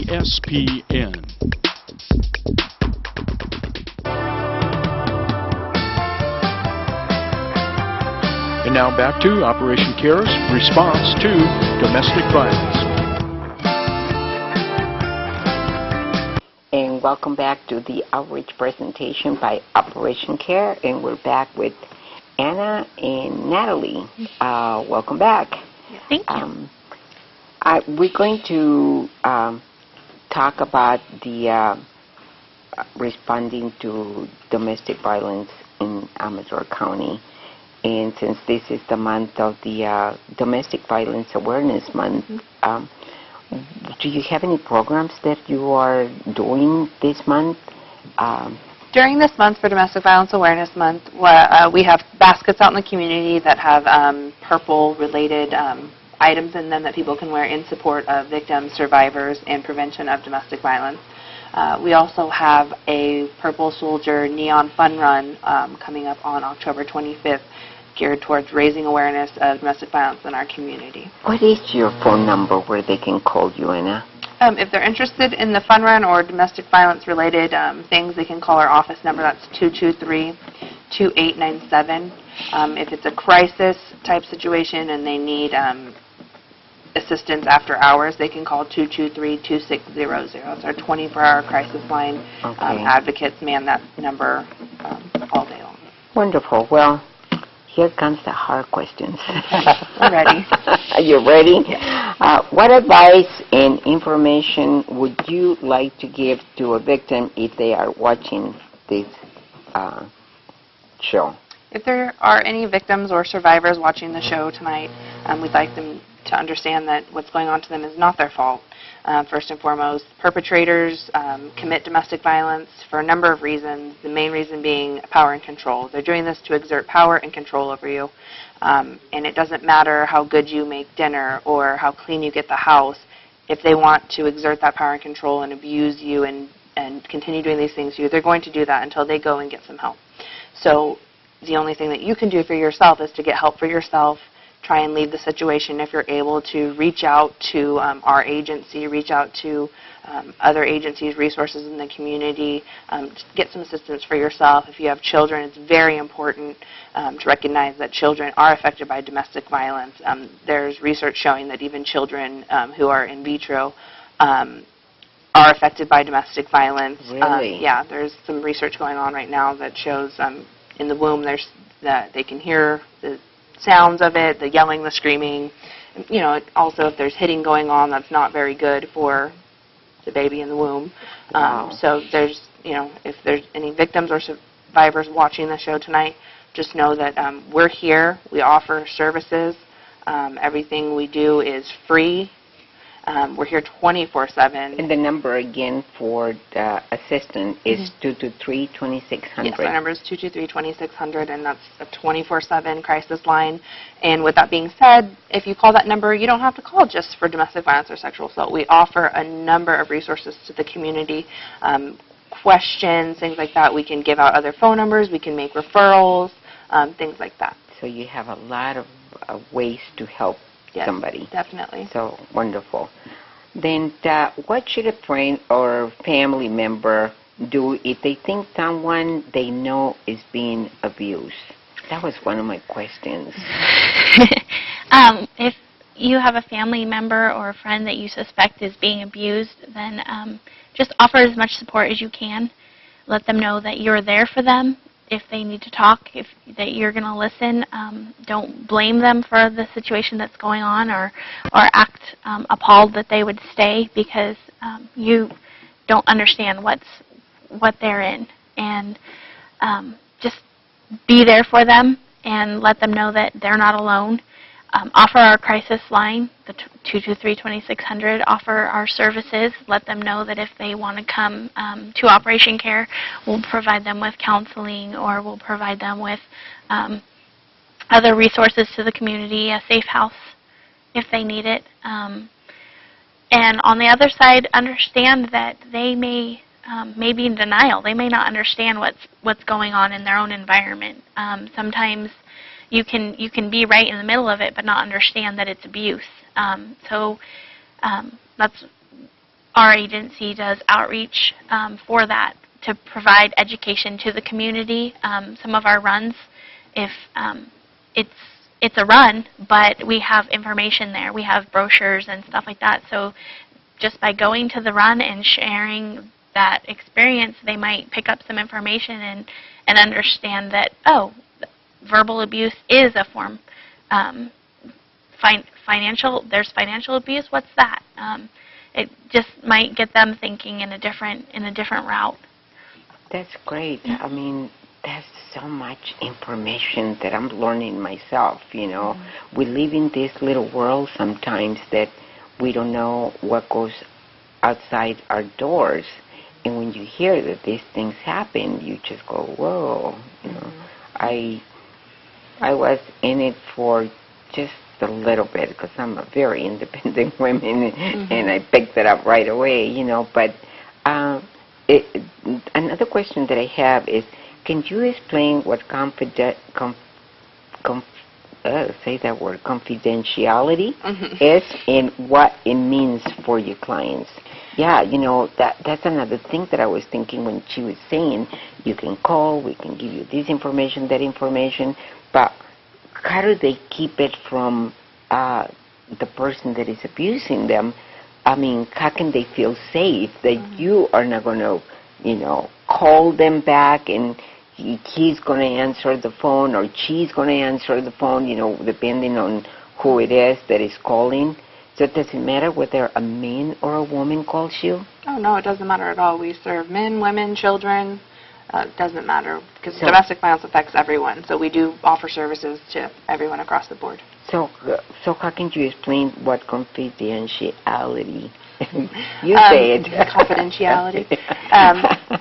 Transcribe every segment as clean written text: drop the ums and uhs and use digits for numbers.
TSPN. And now back to Operation CARE's response to domestic violence. And welcome back to the outreach presentation by Operation CARE. And we're back with Anna and Natalie. Welcome back. Thank you. We're going to talk about the responding to domestic violence in Amador County. And since this is the month of the Domestic Violence Awareness Month, do you have any programs that you are doing this month? During this month for Domestic Violence Awareness Month, we have baskets out in the community that have purple-related items in them that people can wear in support of victims, survivors, and prevention of domestic violence. We also have a Purple Soldier Neon Fun Run coming up on October 25th, geared towards raising awareness of domestic violence in our community. What is your phone number where they can call you, Anna? If they're interested in the fun run or domestic violence-related things, they can call our office number. That's 223-2897. If it's a crisis-type situation and they need assistance after hours, they can call 223-2600. It's our 24-hour crisis line. Okay. Advocates man that number all day long. Wonderful. Well, here comes the hard questions. I'm ready. Are you ready? Yes. What advice and information would you like to give to a victim if they are watching this show? If there are any victims or survivors watching the show tonight, we'd like them to understand that what's going on to them is not their fault. First and foremost, perpetrators commit domestic violence for a number of reasons, the main reason being power and control. They're doing this to exert power and control over you. And it doesn't matter how good you make dinner or how clean you get the house. If they want to exert that power and control and abuse you and continue doing these things to you, they're going to do that until they go and get some help. So the only thing that you can do for yourself is to get help for yourself. Try and leave the situation. If you're able to reach out to our agency, reach out to other agencies, resources in the community, get some assistance for yourself. If you have children, it's very important to recognize that children are affected by domestic violence. There's research showing that even children who are in vitro are affected by domestic violence. Really? Yeah, there's some research going on right now that shows in the womb that they can hear the sounds of it, the yelling, the screaming. You know, also if there's hitting going on, that's not very good for the baby in the womb. Wow. So there's, if there's any victims or survivors watching the show tonight, just know that we're here. We offer services. Everything we do is free. We're here 24/7. And the number again for the assistant is 223-2600. Yes, our number is 223-2600, and that's a 24/7 crisis line. And with that being said, if you call that number, you don't have to call just for domestic violence or sexual assault. We offer a number of resources to the community, questions, things like that. We can give out other phone numbers. We can make referrals, things like that. So you have a lot of ways to help somebody. Definitely. So wonderful. Then what should a friend or family member do if they think someone they know is being abused? That was one of my questions. If you have a family member or a friend that you suspect is being abused, then just offer as much support as you can. Let them know that you're there for them. If they need to talk, that you're going to listen. Don't blame them for the situation that's going on or act appalled that they would stay, because you don't understand what they're in. And just be there for them and let them know that they're not alone. Offer our crisis line, the 223-2600. Offer our services. Let them know that if they want to come to Operation CARE, we'll provide them with counseling, or we'll provide them with other resources to the community, a safe house if they need it. And on the other side, understand that they may be in denial. They may not understand what's going on in their own environment. Sometimes you can be right in the middle of it but not understand that it's abuse. So that's our agency does outreach for that to provide education to the community. Some of our runs, if it's a run, but we have information there. We have brochures and stuff like that. So just by going to the run and sharing that experience, they might pick up some information and understand that, oh, verbal abuse is a form. There's financial abuse. What's that? It just might get them thinking in a different route. That's great. I mean, that's so much information that I'm learning myself, you know. We live in this little world sometimes that we don't know what goes outside our doors. And when you hear that these things happen, you just go, whoa, you know. I was in it for just a little bit because I'm a very independent woman, and I picked it up right away, you know. But another question that I have is, can you explain what confidentiality is and what it means for your clients? Yeah, you know, that's another thing that I was thinking when she was saying, you can call, we can give you this information, that information, but how do they keep it from the person that is abusing them? I mean, how can they feel safe that you are not going to, you know, call them back and he's going to answer the phone or she's going to answer the phone, you know, depending on who it is that is calling? So it doesn't matter whether a man or a woman calls you? Oh, no, it doesn't matter at all. We serve men, women, children. It doesn't matter because domestic violence affects everyone. So we do offer services to everyone across the board. So how can you explain what confidentiality? You say it. Confidentiality.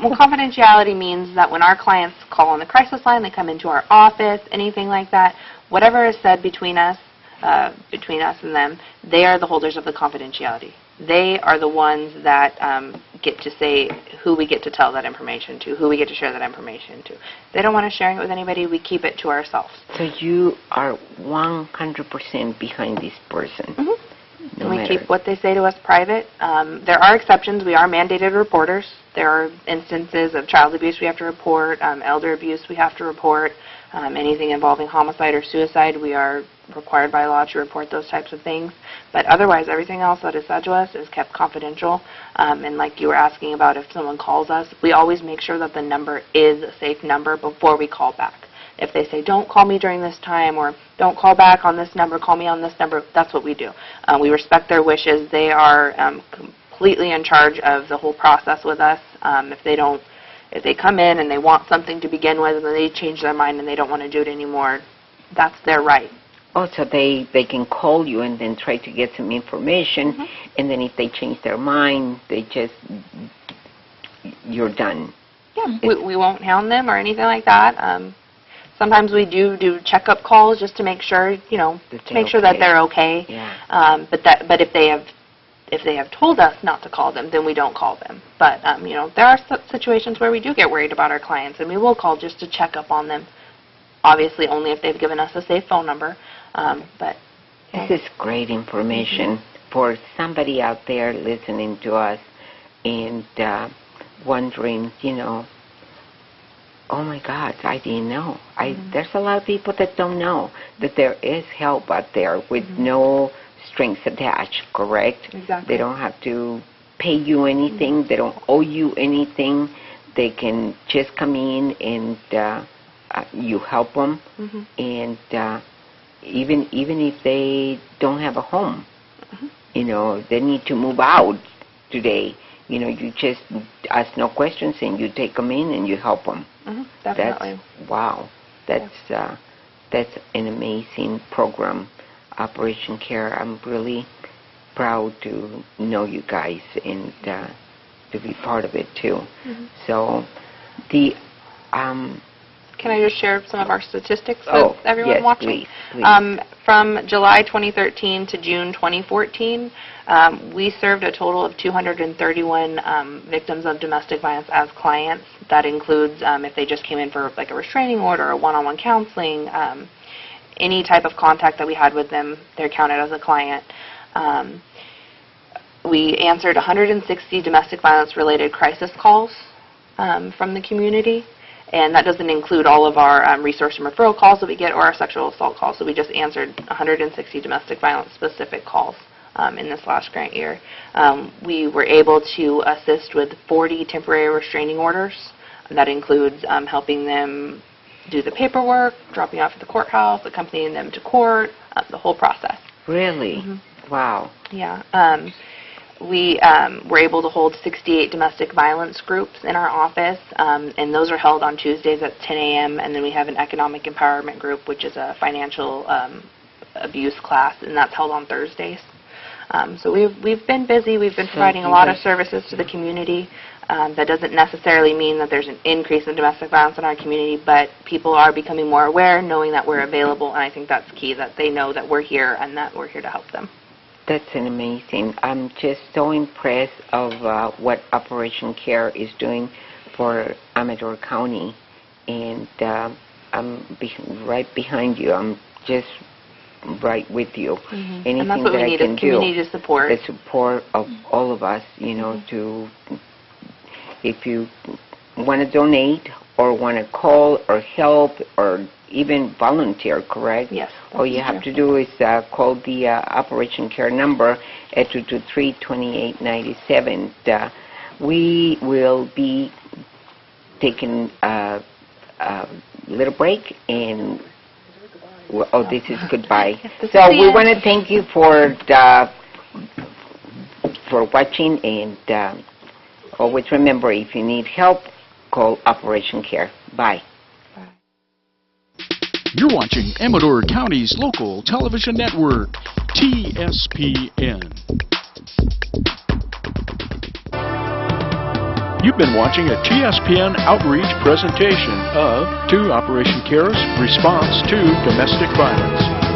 Well, confidentiality means that when our clients call on the crisis line, they come into our office, anything like that, whatever is said between us and them, they are the holders of the confidentiality. They are the ones that get to say who we get to tell that information to, who we get to share that information to. If they don't want to share it with anybody, we keep it to ourselves. So you are 100% behind this person. And we keep what they say to us private. There are exceptions. We are mandated reporters. There are instances of child abuse we have to report, elder abuse we have to report, anything involving homicide or suicide, we are required by law to report those types of things. But otherwise, everything else that is said to us is kept confidential. And like you were asking about if someone calls us, we always make sure that the number is a safe number before we call back. If they say, don't call me during this time, or don't call back on this number, call me on this number, that's what we do. We respect their wishes. They are completely in charge of the whole process with us. If they come in and they want something to begin with and then they change their mind and they don't want to do it anymore, that's their right. Oh, so they can call you and then try to get some information, and then if they change their mind, you're done. Yeah, we won't hound them or anything like that. Sometimes we do checkup calls just to make sure, that they're okay. Yeah. But if they have told us not to call them, then we don't call them. But there are situations where we do get worried about our clients, and we will call just to check up on them. Obviously, only if they've given us a safe phone number. But this is great information for somebody out there listening to us and wondering, oh my God, I didn't know. There's a lot of people that don't know that there is help out there with no strings attached, correct? Exactly. They don't have to pay you anything. They don't owe you anything. They can just come in and you help them. And even if they don't have a home, they need to move out today. You just ask no questions and you take them in and you help them. Definitely. That's an amazing program, Operation Care. I'm really proud to know you guys and to be part of it too. So can I just share some of our statistics with everyone yes, watching? Please. From July 2013 to June 2014, we served a total of 231 victims of domestic violence as clients. That includes if they just came in for like a restraining order or one-on-one counseling, any type of contact that we had with them, they're counted as a client. We answered 160 domestic violence-related crisis calls from the community, and that doesn't include all of our resource and referral calls that we get or our sexual assault calls. So we just answered 160 domestic violence-specific calls in this last grant year. We were able to assist with 40 temporary restraining orders. And that includes helping them do the paperwork, dropping off at the courthouse, accompanying them to court, the whole process. Really? Mm-hmm. Wow. Yeah. We were able to hold 68 domestic violence groups in our office, and those are held on Tuesdays at 10 a.m., and then we have an economic empowerment group, which is a financial abuse class, and that's held on Thursdays. So we've been busy. We've been providing a lot of services to the community. That doesn't necessarily mean that there's an increase in domestic violence in our community, but people are becoming more aware, knowing that we're available, and I think that's key, that they know that we're here and that we're here to help them. That's an amazing. I'm just so impressed of what Operation CARE is doing for Amador County, and I'm right behind you. I'm just right with you. Mm-hmm. Anything and that's what that we need I can is community support. The support of all of us, you know, to, if you want to donate or want to call or help or even volunteer, correct? Yes. All you have to do is call the Operation CARE number at 223-2897. We will be taking a little break, and oh, this is goodbye. So we want to thank you for watching, and always remember, if you need help, call Operation CARE. Bye. You're watching Amador County's local television network, TSPN. You've been watching a TSPN outreach presentation of Operation CARE's response to domestic violence.